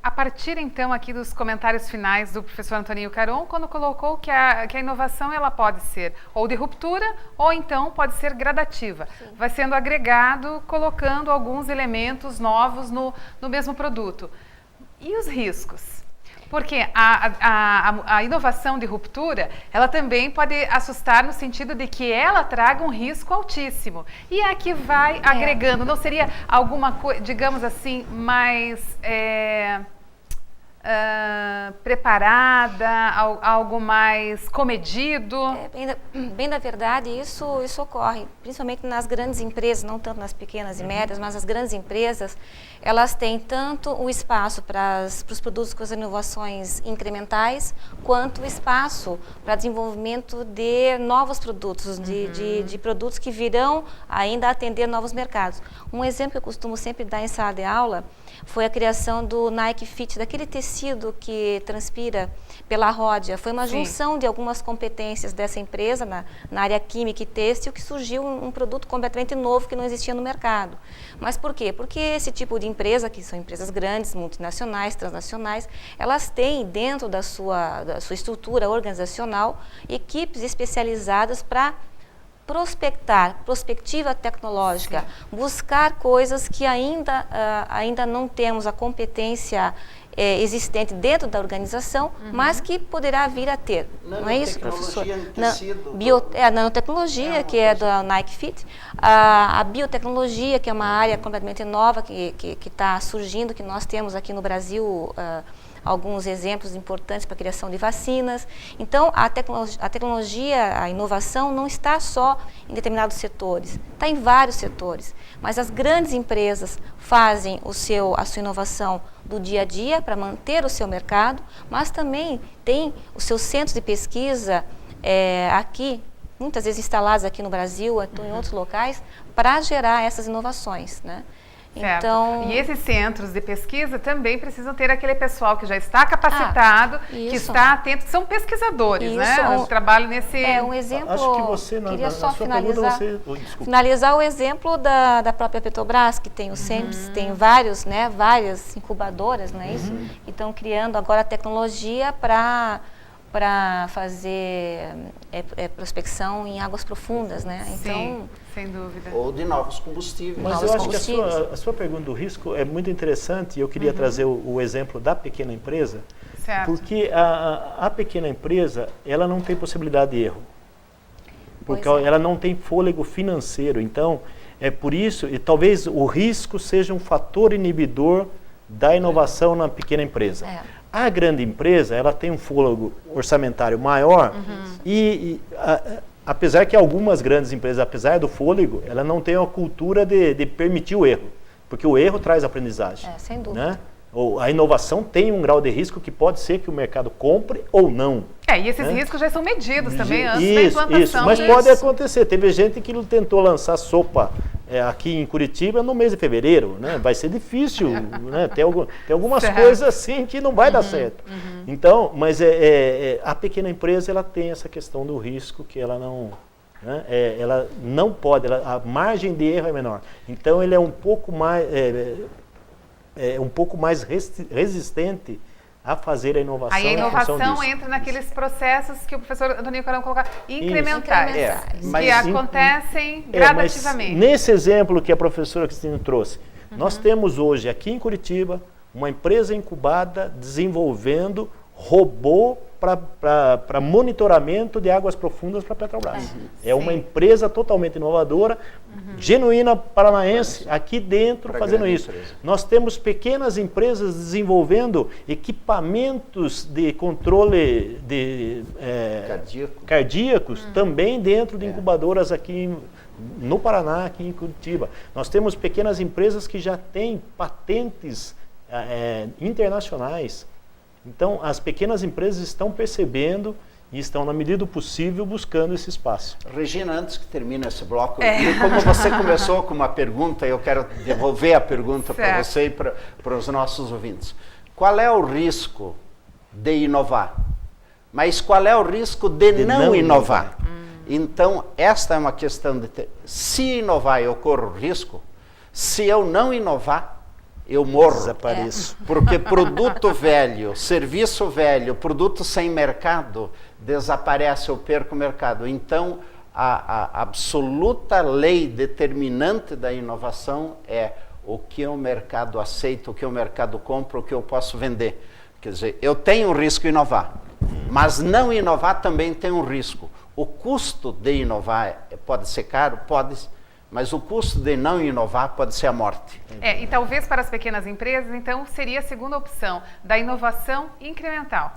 A partir então aqui dos comentários finais do professor Antoninho Caron, quando colocou que a inovação ela pode ser ou de ruptura ou então pode ser gradativa. Sim. Vai sendo agregado, colocando alguns elementos novos no mesmo produto. E os riscos? Porque a inovação de ruptura, ela também pode assustar no sentido de que ela traga um risco altíssimo. E aqui vai agregando, não seria alguma coisa, digamos assim, mais preparada, algo mais comedido? Bem da verdade, isso ocorre, principalmente nas grandes empresas, não tanto nas pequenas e médias, mas as grandes empresas, elas têm tanto o espaço para os produtos com as inovações incrementais, quanto o espaço para desenvolvimento de novos produtos, de produtos que virão ainda atender novos mercados. Um exemplo que eu costumo sempre dar em sala de aula foi a criação do Nike Fit, daquele tecido que transpira pela ródia. Foi uma junção de algumas competências dessa empresa na área química e têxtil que surgiu um produto completamente novo que não existia no mercado. Mas por quê? Porque esse tipo de empresa, que são empresas grandes, multinacionais, transnacionais, elas têm dentro da sua estrutura organizacional equipes especializadas para prospectiva tecnológica, buscar coisas que ainda não temos a competência existente dentro da organização, mas que poderá vir a ter. Não é isso, professor? A nanotecnologia, que é da Nike Fit, a biotecnologia, que é uma área completamente nova que está surgindo, que nós temos aqui no Brasil alguns exemplos importantes para a criação de vacinas. Então, a tecnologia, a inovação não está só em determinados setores, está em vários setores. Mas as grandes empresas fazem a sua inovação do dia a dia para manter o seu mercado, mas também tem os seus centros de pesquisa aqui, muitas vezes instalados aqui no Brasil, ou em outros locais, para gerar essas inovações, né? Certo. Então, e esses centros de pesquisa também precisam ter aquele pessoal que já está capacitado, que está atento, são pesquisadores, né? O trabalho nesse... um exemplo, acho que você, queria só finalizar o exemplo da própria Petrobras, que tem o SEMPS, tem várias incubadoras, não é isso? Que estão criando agora tecnologia para fazer prospecção em águas profundas, né? Então, sim, sem dúvida. Ou de novos combustíveis. Mas eu acho que a sua pergunta do risco é muito interessante e eu queria trazer o exemplo da pequena empresa, porque a pequena empresa, ela não tem possibilidade de erro, porque ela não tem fôlego financeiro. Então, é por isso, e talvez o risco seja um fator inibidor da inovação na pequena empresa. A grande empresa, ela tem um fôlego orçamentário maior apesar que algumas grandes empresas, apesar do fôlego, ela não tem a cultura de permitir o erro, porque o erro traz aprendizagem. Sem dúvida. Né? A inovação tem um grau de risco que pode ser que o mercado compre ou não. E esses riscos já são medidos também antes da implantação. Isso, mas pode acontecer. Teve gente que tentou lançar sopa aqui em Curitiba no mês de fevereiro, né? Vai ser difícil, né? Tem algumas coisas assim que não vai dar certo. Então, mas a pequena empresa, ela tem essa questão do risco que ela não... Né? Ela não pode, a margem de erro é menor. Então, ele é um pouco mais resistente a fazer a inovação. Aí a inovação entra naqueles processos que o professor Antoninho Caron colocou, incrementais, que acontecem gradativamente. Mas nesse exemplo que a professora Cristina trouxe, nós temos hoje aqui em Curitiba uma empresa incubada desenvolvendo robô para monitoramento de águas profundas para a Petrobras. É uma empresa totalmente inovadora, genuína paranaense, aqui dentro fazendo isso. Nós temos pequenas empresas desenvolvendo equipamentos de controle cardíacos também dentro de incubadoras aqui no Paraná, aqui em Curitiba. Nós temos pequenas empresas que já têm patentes internacionais. Então, as pequenas empresas estão percebendo e estão, na medida do possível, buscando esse espaço. Regina, antes que termine esse bloco, como você começou com uma pergunta, eu quero devolver a pergunta para você e para os nossos ouvintes. Qual é o risco de inovar? Mas qual é o risco de não inovar? Então, esta é uma questão de... Se inovar e ocorre o risco, se eu não inovar, eu morro. Desapareço. Porque produto velho, serviço velho, produto sem mercado, desaparece, eu perco o mercado. Então, a absoluta lei determinante da inovação é o que o mercado aceita, o que o mercado compra, o que eu posso vender. Quer dizer, eu tenho um risco em inovar, mas não inovar também tem um risco. O custo de inovar pode ser caro? Pode, mas o custo de não inovar pode ser a morte. E talvez para as pequenas empresas, então, seria a segunda opção, da inovação incremental,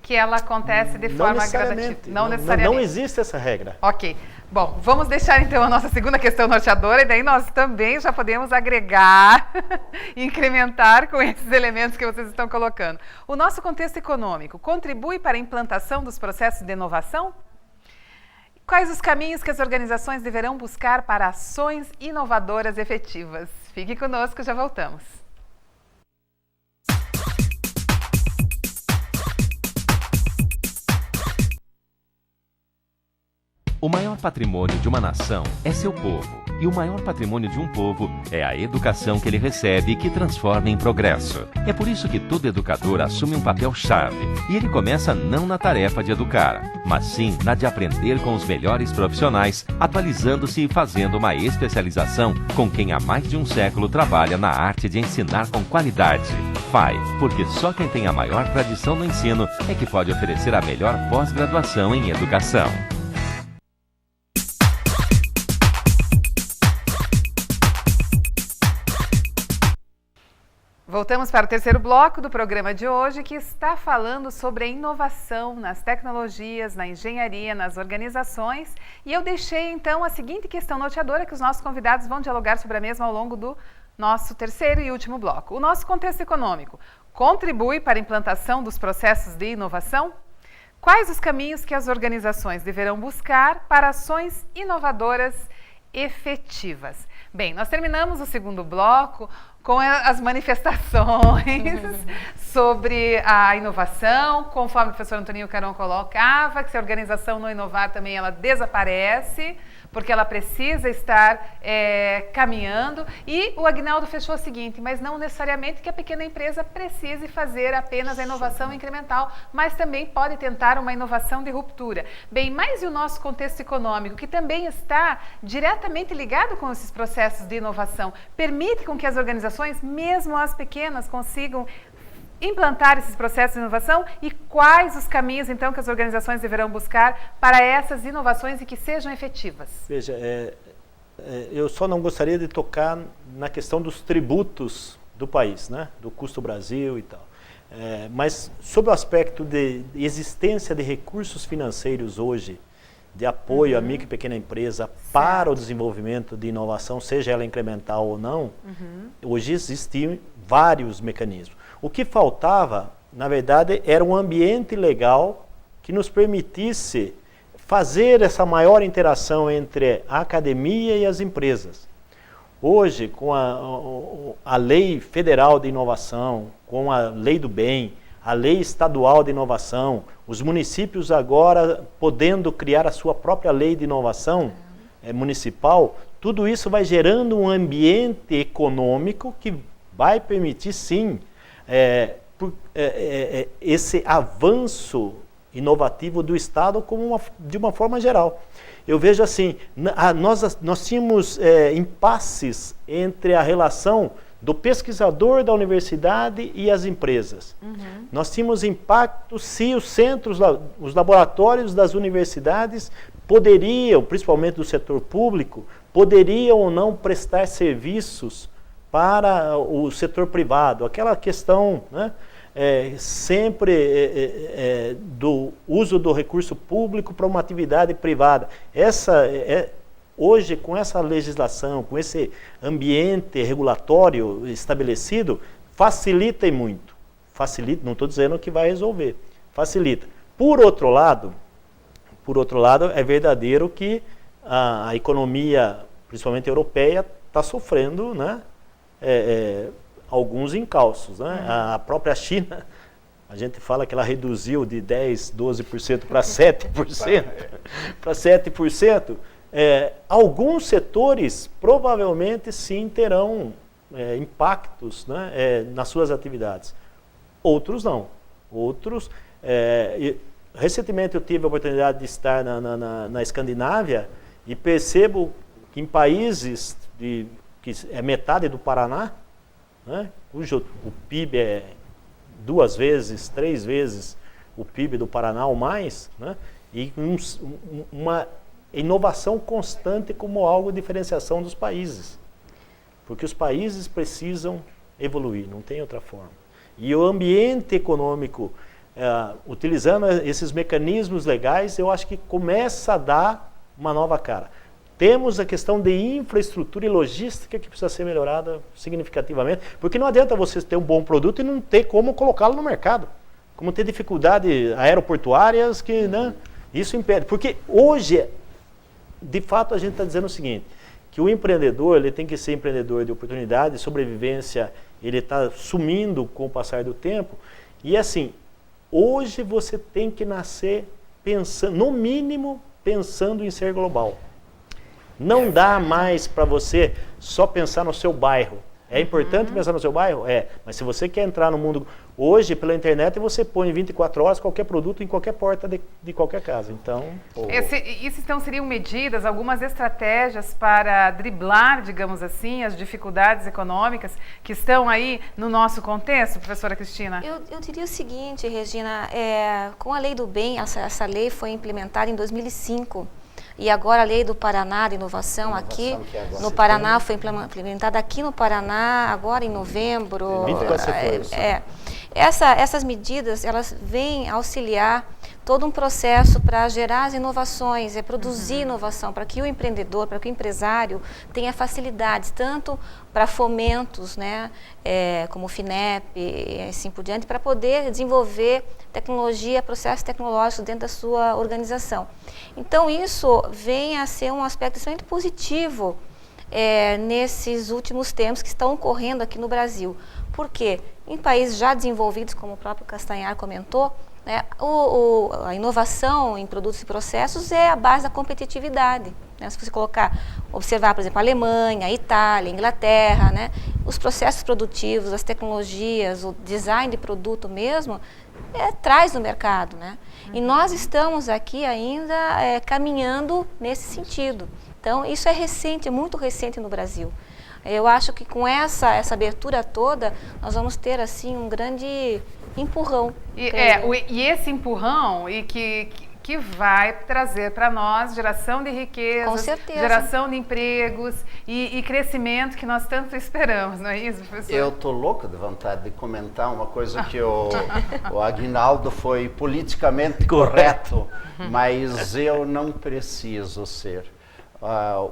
que ela acontece de forma gradativa. Não necessariamente. Não existe essa regra. Ok. Bom, vamos deixar então a nossa segunda questão norteadora e daí nós também já podemos agregar e incrementar com esses elementos que vocês estão colocando. O nosso contexto econômico contribui para a implantação dos processos de inovação? Quais os caminhos que as organizações deverão buscar para ações inovadoras efetivas? Fique conosco, já voltamos. O maior patrimônio de uma nação é seu povo. E o maior patrimônio de um povo é a educação que ele recebe e que transforma em progresso. É por isso que todo educador assume um papel-chave. E ele começa não na tarefa de educar, mas sim na de aprender com os melhores profissionais, atualizando-se e fazendo uma especialização com quem há mais de um século trabalha na arte de ensinar com qualidade. FAI, porque só quem tem a maior tradição no ensino é que pode oferecer a melhor pós-graduação em educação. Voltamos para o terceiro bloco do programa de hoje, que está falando sobre a inovação nas tecnologias, na engenharia, nas organizações. E eu deixei, então, a seguinte questão norteadora que os nossos convidados vão dialogar sobre a mesma ao longo do nosso terceiro e último bloco. O nosso contexto econômico contribui para a implantação dos processos de inovação? Quais os caminhos que as organizações deverão buscar para ações inovadoras efetivas? Bem, nós terminamos o segundo bloco com as manifestações sobre a inovação, conforme o professor Antoninho Caron colocava, que se a organização não inovar também ela desaparece, porque ela precisa estar caminhando. E o Aguinaldo fechou o seguinte, mas não necessariamente que a pequena empresa precise fazer apenas a inovação incremental, mas também pode tentar uma inovação de ruptura. Bem, mas e o nosso contexto econômico, que também está diretamente ligado com esses processos de inovação, permite com que as organizações, mesmo as pequenas, consigam implantar esses processos de inovação e quais os caminhos, então, que as organizações deverão buscar para essas inovações e que sejam efetivas? Veja, eu só não gostaria de tocar na questão dos tributos do país, né? Do custo Brasil e tal. Mas sobre o aspecto de existência de recursos financeiros hoje, de apoio à micro e pequena empresa para o desenvolvimento de inovação, seja ela incremental ou não, hoje existem vários mecanismos. O que faltava, na verdade, era um ambiente legal que nos permitisse fazer essa maior interação entre a academia e as empresas. Hoje, com a lei federal de inovação, com a lei do bem, a lei estadual de inovação, os municípios agora podendo criar a sua própria lei de inovação municipal, tudo isso vai gerando um ambiente econômico que vai permitir, sim, esse avanço inovativo do Estado de uma forma geral. Eu vejo assim, nós tínhamos impasses entre a relação do pesquisador da universidade e as empresas. Nós tínhamos impacto se os centros, os laboratórios das universidades poderiam, principalmente do setor público, poderiam ou não prestar serviços para o setor privado. Aquela questão, né, sempre do uso do recurso público para uma atividade privada. Hoje, com essa legislação, com esse ambiente regulatório estabelecido, facilita e muito. Facilita, não estou dizendo que vai resolver, facilita. Por outro lado, é verdadeiro que a economia, principalmente europeia, está sofrendo, né, alguns encalços, né? A própria China, a gente fala que ela reduziu de 10%, 12% para 7%, para 7%. Alguns setores provavelmente sim terão impactos, né, nas suas atividades. Outros não. Outros... recentemente eu tive a oportunidade de estar na Escandinávia e percebo que em países que é metade do Paraná, né, cujo o PIB é 2 vezes, 3 vezes o PIB do Paraná ou mais, né, e uma inovação constante como algo de diferenciação dos países. Porque os países precisam evoluir, não tem outra forma. E o ambiente econômico, utilizando esses mecanismos legais, eu acho que começa a dar uma nova cara. Temos a questão de infraestrutura e logística que precisa ser melhorada significativamente, porque não adianta você ter um bom produto e não ter como colocá-lo no mercado. Como ter dificuldades aeroportuárias que, né, isso impede. Porque hoje, de fato, a gente está dizendo o seguinte, que o empreendedor ele tem que ser empreendedor de oportunidade, sobrevivência, ele está sumindo com o passar do tempo. E assim, hoje você tem que nascer pensando, no mínimo, pensando em ser global. Não dá mais para você só pensar no seu bairro. É importante pensar no seu bairro? É. Mas se você quer entrar no mundo... Hoje, pela internet, você põe 24 horas qualquer produto em qualquer porta de qualquer casa. Então... Isso então seriam medidas, algumas estratégias para driblar, digamos assim, as dificuldades econômicas que estão aí no nosso contexto, professora Cristina? Eu diria o seguinte, Regina, com a Lei do Bem, essa lei foi implementada em 2005. E agora a Lei do Paraná de Inovação aqui no Paraná foi implementada aqui no Paraná agora em novembro. Essas medidas, elas vêm auxiliar todo um processo para gerar as inovações, produzir inovação, para que o empreendedor, para que o empresário tenha facilidades, tanto para fomentos, né, como o FINEP e assim por diante, para poder desenvolver tecnologia, processos tecnológicos dentro da sua organização. Então, isso vem a ser um aspecto extremamente positivo nesses últimos tempos que estão ocorrendo aqui no Brasil. Por quê? Em países já desenvolvidos, como o próprio Castanhar comentou, né, a inovação em produtos e processos é a base da competitividade. Né? Se você observar, por exemplo, a Alemanha, a Itália, a Inglaterra, né, os processos produtivos, as tecnologias, o design de produto mesmo, traz no mercado. Né? E nós estamos aqui ainda caminhando nesse sentido. Então, isso é recente, é muito recente no Brasil. Eu acho que com essa abertura toda, nós vamos ter assim um grande empurrão. E esse empurrão que vai trazer para nós geração de riqueza, com certeza, geração de empregos e crescimento que nós tanto esperamos, não é isso, professor? Eu estou louco de vontade de comentar uma coisa que o Aguinaldo foi politicamente correto, mas eu não preciso ser.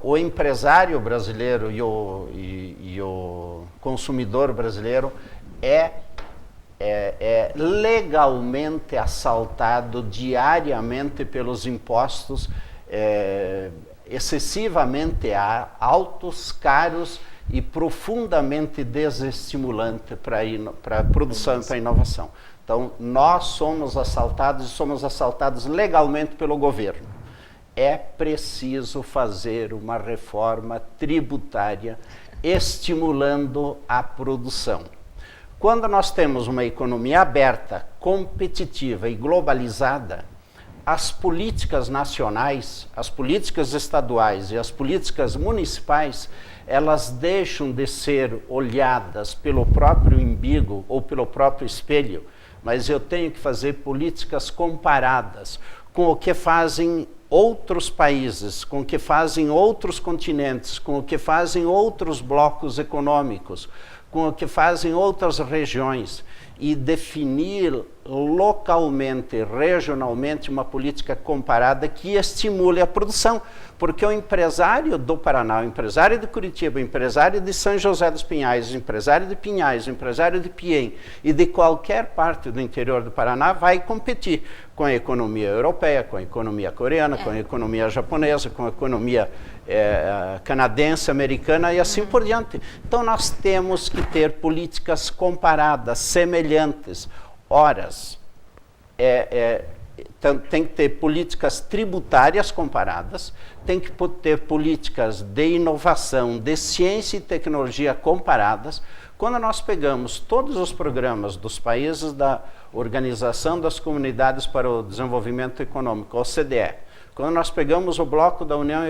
O empresário brasileiro e o consumidor brasileiro é legalmente assaltado diariamente pelos impostos excessivamente altos, caros e profundamente desestimulantes para a produção e para a inovação. Então, nós somos assaltados e somos assaltados legalmente pelo governo. É preciso fazer uma reforma tributária estimulando a produção. Quando nós temos uma economia aberta, competitiva e globalizada, as políticas nacionais, as políticas estaduais e as políticas municipais, elas deixam de ser olhadas pelo próprio umbigo ou pelo próprio espelho, mas eu tenho que fazer políticas comparadas com o que fazem outros países, com o que fazem outros continentes, com o que fazem outros blocos econômicos, com o que fazem outras regiões e definir localmente, regionalmente, uma política comparada que estimule a produção. Porque o empresário do Paraná, o empresário de Curitiba, o empresário de São José dos Pinhais, o empresário de Pinhais, o empresário de Piém e de qualquer parte do interior do Paraná vai competir com a economia europeia, com a economia coreana, com a economia japonesa, com a economia canadense, americana e assim por diante. Então nós temos que ter políticas comparadas, semelhantes. Horas, tem que ter políticas tributárias comparadas, tem que ter políticas de inovação, de ciência e tecnologia comparadas. Quando nós pegamos todos os programas dos países da Organização das Comunidades para o Desenvolvimento Econômico, OCDE, quando nós pegamos o bloco da União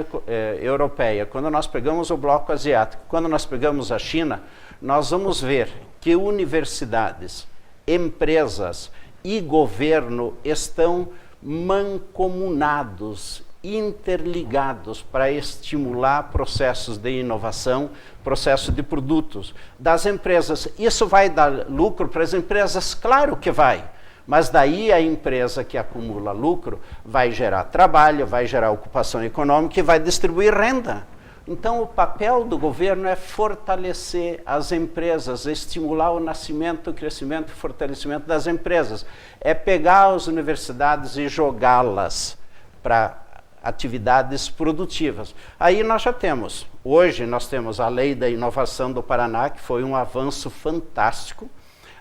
Europeia, quando nós pegamos o bloco asiático, quando nós pegamos a China, nós vamos ver que universidades, empresas e governo estão mancomunados, interligados para estimular processos de inovação, processo de produtos das empresas. Isso vai dar lucro para as empresas? Claro que vai. Mas daí a empresa que acumula lucro vai gerar trabalho, vai gerar ocupação econômica e vai distribuir renda. Então o papel do governo é fortalecer as empresas, estimular o nascimento, o crescimento e fortalecimento das empresas. É pegar as universidades e jogá-las para atividades produtivas. Aí nós já temos, hoje nós temos a Lei da Inovação do Paraná, que foi um avanço fantástico.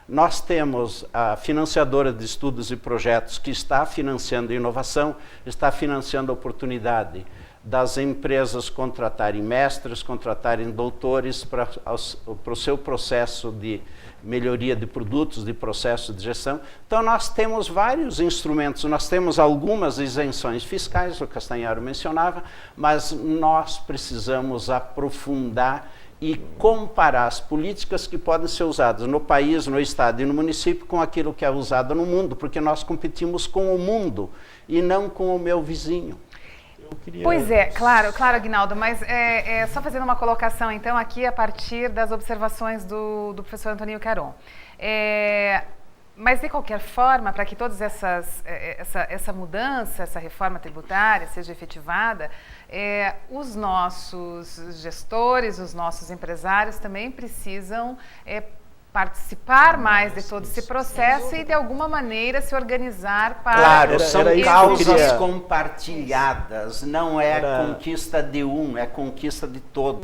Nós temos a financiadora de estudos e projetos que está financiando inovação, está financiando a oportunidade das empresas contratarem mestres, contratarem doutores para o seu processo de melhoria de produtos, de processo de gestão. Então nós temos vários instrumentos, nós temos algumas isenções fiscais, o Castanharo mencionava, mas nós precisamos aprofundar e comparar as políticas que podem ser usadas no país, no estado e no município com aquilo que é usado no mundo, porque nós competimos com o mundo e não com o meu vizinho. Pois é, claro, Aguinaldo, mas só fazendo uma colocação então aqui a partir das observações do professor Antoninho Caron. Mas de qualquer forma, para que toda essa mudança, essa reforma tributária seja efetivada, os nossos gestores, os nossos empresários também precisam participar mais de todo esse processo e de alguma maneira se organizar para... Claro, são causas compartilhadas, não é conquista de um, é conquista de todos.